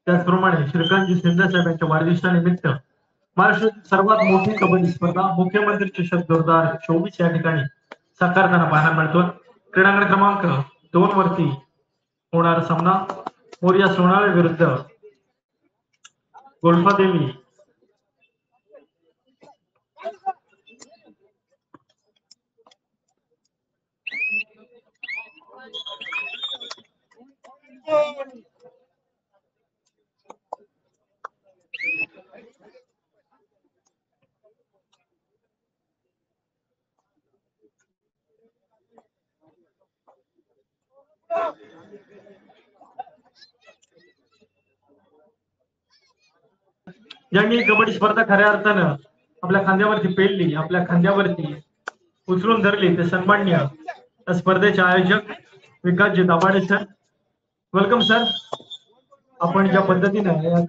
त्याचप्रमाणे श्रीकांतजी शिंदे साहेब यांच्या वाढदिवसानिमित्त महाराष्ट्रातील सर्वात मोठी कबड्डी स्पर्धा मुख्यमंत्री चषक 2024 या ठिकाणी साकारताना पाहायला मिळतो। क्रीडांगण क्रमांक 2 वरती होणारा सामना मोरिया सोनाळे विरुद्ध गोल्फादेवी ज्यांनी कबड्डी स्पर्धा खऱ्या अर्थानं आपल्या खांद्यावरती पेलली, आपल्या खांद्यावरती उचलून धरली, ते सन्माननीय स्पर्धेचे आयोजक विकासजी दाभाडे सर। Welcome sir. आपण ज्या पद्धतीने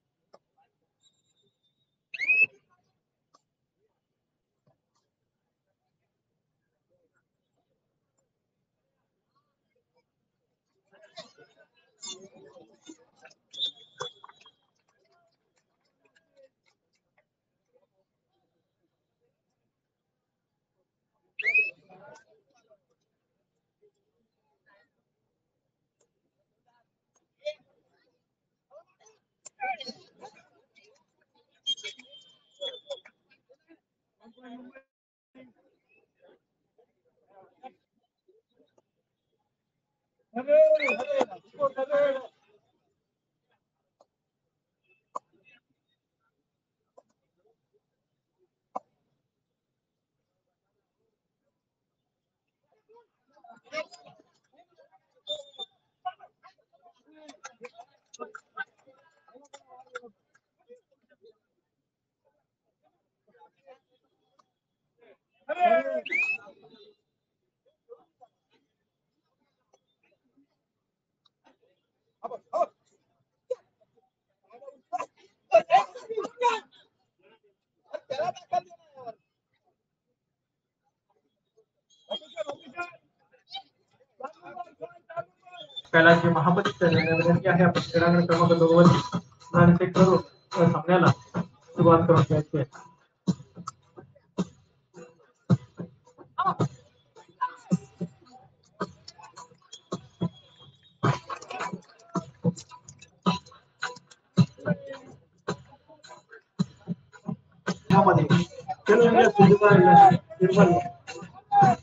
कैलाशी महापती विनंती आहे, आपण क्रीडांगण क्रमांक 2 वरती आणि ते करून सामन्याला सुरुवात करून द्यायची आहे।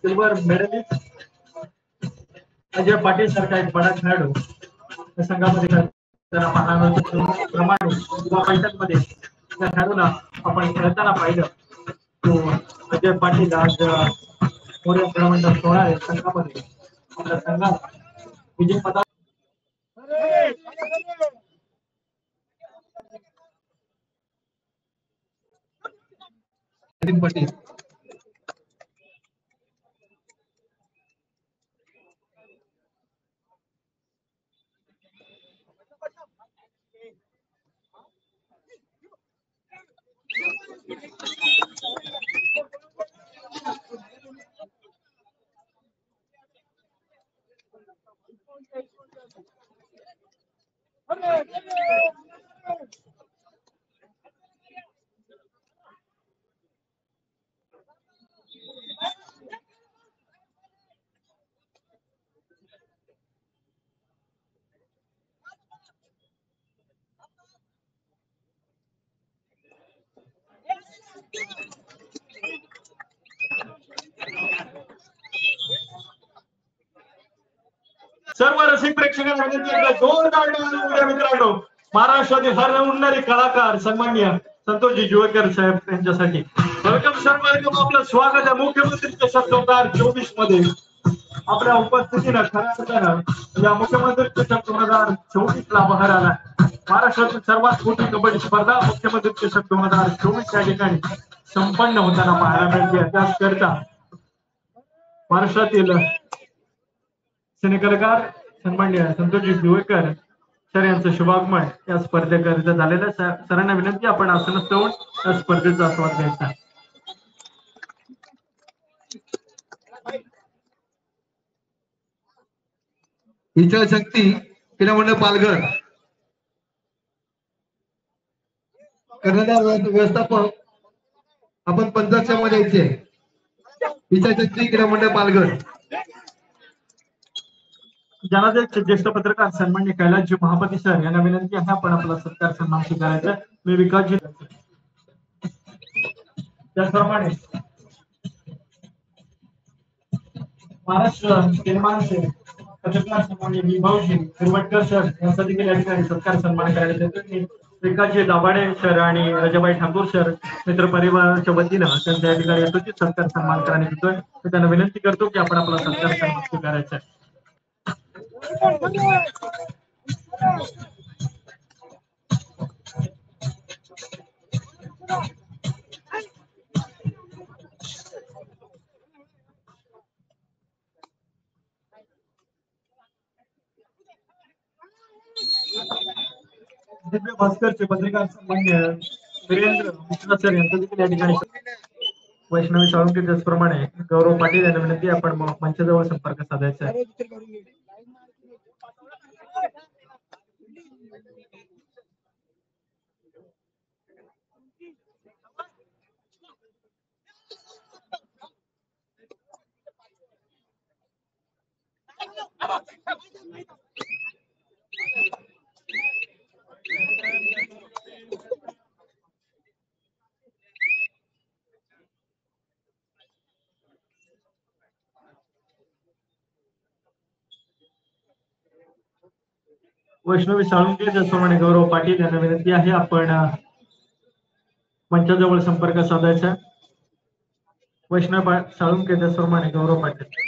सिल्वर मेडलिस्ट अजय पाटील सारखा एक बडा खेळाडू संघामध्ये प्रमाणे युवा पैठणमध्ये त्या खेळाडूला आपण खेळताना पाहिलं। तो अजय पाटील आज मोरे क्रमांक 16 संघामध्ये आपल्या संघात विजय पदक पाटील सर्व रसिक प्रेक्षकांना विनंती आहे, जोरदार मित्रांनो, महाराष्ट्रातील हरवणारे कलाकार सन्माननीय संतोषजी जुवेकर साहेब यांच्यासाठी वेलकम सर, वेलकम। आपलं स्वागत आहे मुख्यमंत्री चषक 2024 मध्ये। आपल्या उपस्थितीनं खऱ्या अर्थानं या मुख्यमंत्री चषक 2024 ला बहार आला। महाराष्ट्रातील सर्वात मोठी कबड्डी स्पर्धा मुख्यमंत्री चषक 2024 या ठिकाणी संपन्न होताना पाहायला मिळते। त्याकरता महाराष्ट्रातील सिनेकलाकार सन्माननीय संतोषजी जुवेकर सर यांचं शुभागमन या स्पर्धेकरिता झालेलं। सरांना विनंती, आपण आसनस्थ होऊन या स्पर्धेचा आस्वाद घ्यायचा। इच्छाशक्ती क्रीडा मंडळ पालघर कर्णधार व्यवस्थापक आपण पंचायतच्या मध्ये यायचे विचारायचे क्रीडा मंडळ पालघर. जनादेश ज्येष्ठ पत्रकार सन्माननीय कैलासजी महापती सर यांना विनंती आहे आपण आपला सत्कार सन्मान स्वीकारायचा. मी विकासजी त्याचप्रमाणे महाराष्ट्र निर्माण से पत्रकार सन्माननीय विभावजी हिरवटकर सर यांचा देखील या ठिकाणी सत्कार सन्मान करायला देतो. विकासजी दाभाडे सर आणि रजाबाई ठाकूर सर मित्र परिवाराच्या वतीनं त्यांच्या या ठिकाणी यथोचित सत्कार सन्मान करण्यात येतोय. तर त्यांना विनंती करतो की आपण आपला सत्कार सन्मान स्वीकारायचा. दिव्य भास्करचे पत्रकार सन्मान्य वीरेंद्र मिश्रा सर यांचा देखील या ठिकाणी वैष्णवी साळुंके त्याचप्रमाणे गौरव पाटील यांना विनंती आपण मंचाजवळ संपर्क साधायचा आहे. वैष्णवी साळुंके त्याचप्रमाणे गौरव पाटील यांना विनंती आहे आपण मंचाजवळ संपर्क साधायचा. वैष्णव साळुंके त्याचप्रमाणे Gaurav Patil.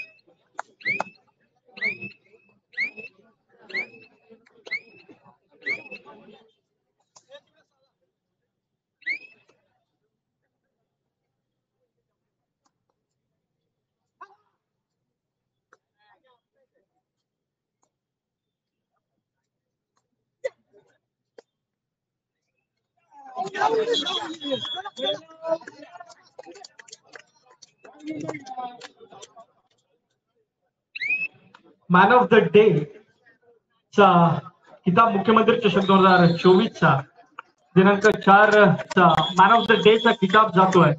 Man of the day चा किताब मुख्यमंत्री चषक 2024 चा दिनांक 4 चा मॅन ऑफ द डे चा किताब जातोय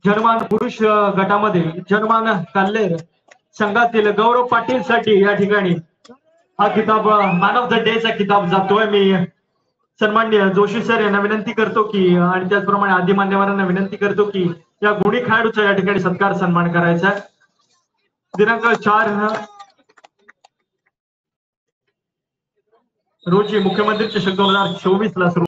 जनमान पुरुष गटामध्ये जनमान कल्लेर संघातील गौरव पाटील साठी या ठिकाणी हा किताब मॅन ऑफ द डे चा किताब जातोय. मी सन्माननीय जोशी सर यांना विनंती करतो की आणि त्याचप्रमाणे आदी मान्यवरांना विनंती करतो की या गुणी खेळाडूचा या ठिकाणी सत्कार सन्मान करायचा आहे. दिनांक 4 रोजी मुख्यमंत्री चषक 2024 ला सुरू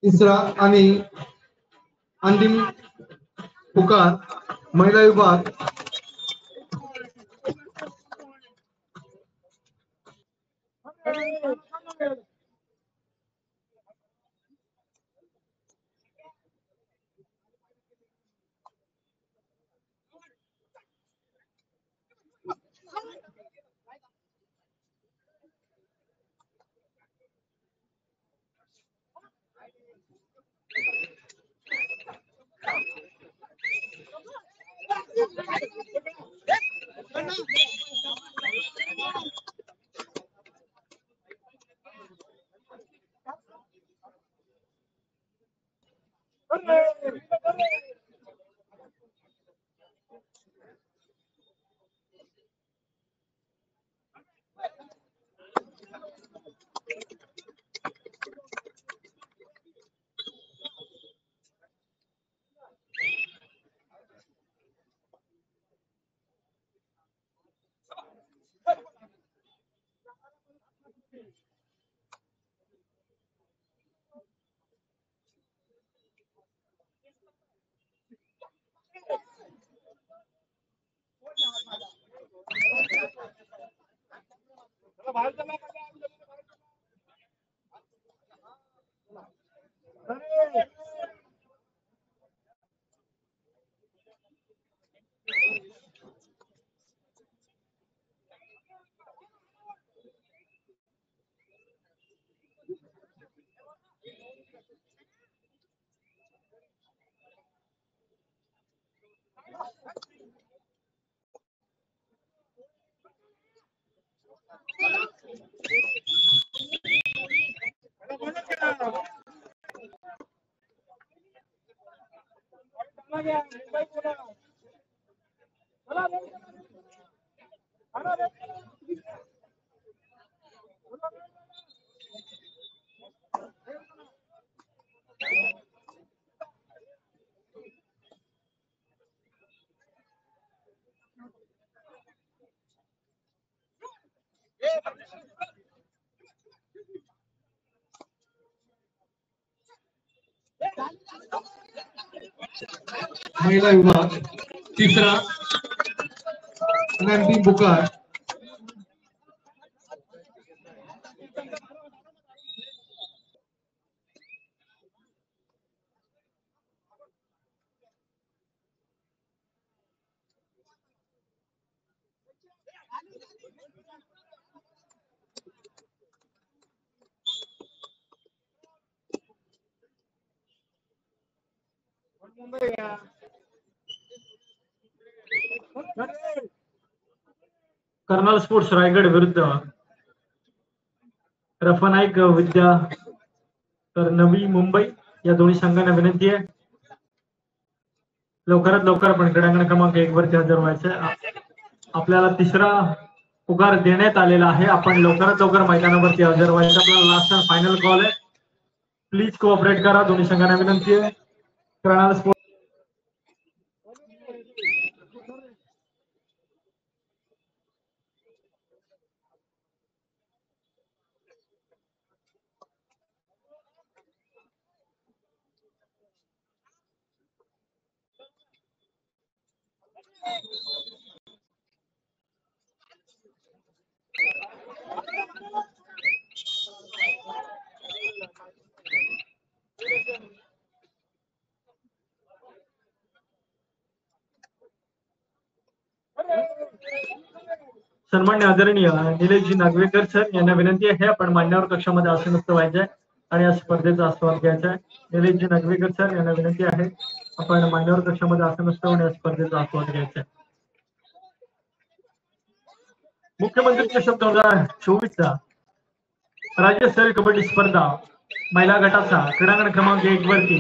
तिसरा आणि अंतिम पुकार महिला विभाग महिला विभाग तिसरा नंदी बुकार कर्नल स्पोर्ट्स रायगड विरुद्ध रफनाईक विद्या तर नवी मुंबई या दोन्ही संघांना विनंती आहे लवकरात लवकर आपण क्रीडांगण क्रमांक 1 वरती हजर व्हायचंय आपल्याला तिसरा पुकार देण्यात आलेला आहे आपण लवकरात लवकर मैदानावरती हजर व्हायचं आपल्याला लास्ट अँड फायनल कॉल आहे प्लीज कोऑपरेट करा दोन्ही संघांना विनंती आहे कर्नल स्पोर्ट्स सन्मान्य आदरणीय निलेशजी नागवेकर सर यांना विनंती आहे आपण मान्यवर कक्षामध्ये आसनस्थ व्हायचंय आणि या स्पर्धेचा आस्वाद घ्यायचा आहे निलेशजी नागवेकर सर यांना विनंती आहे आपण मान्यवर कक्षामध्ये आसनस्थ होऊन या स्पर्धेचा आस्वाद घ्यायचा आहे मुख्यमंत्री शब्द 2024 राज्यस्तरीय कबड्डी स्पर्धा महिला गटाचा क्रीडांगण क्रमांक 1 वरती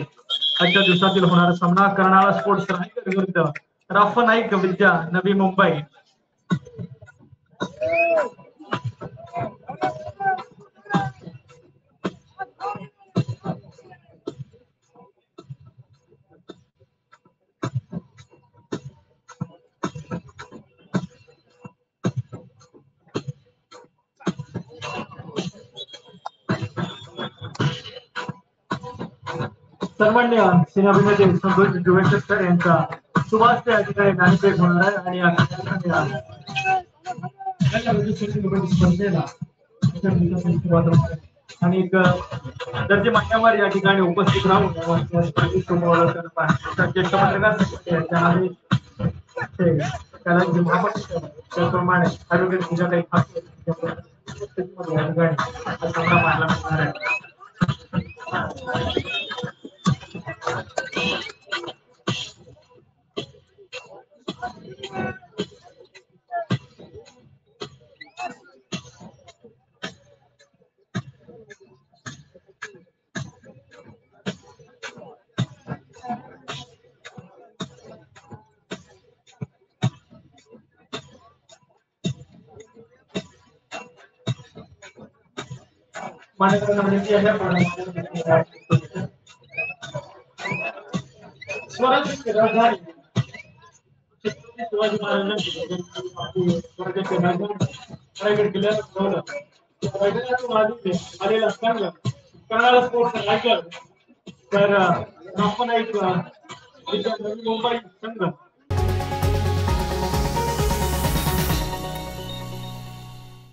आजच्या दिवसातील होणारा सामना कर्नाळा स्पोर्ट्स रायगड विरुद्ध रफनाईक विद्या नवी मुंबई सन्मान्य सेनाभिनेते संतोष जुवेकर सर यांचा सुभाष त्या ठिकाणी ज्ञानपीठ होणार आहे आणि आणि एक दर्जे मान्यवर या ठिकाणी उपस्थित राहून ज्येष्ठ पत्रकार त्याला त्याप्रमाणे आरोग्य तुझ्या काही खास या ठिकाणी मानला मिळणार आहे शिवाजी रायगड किल्ल्यावर आलेला संघ कर्नाळा स्पोर्ट्स रायगड तर मुंबई संघ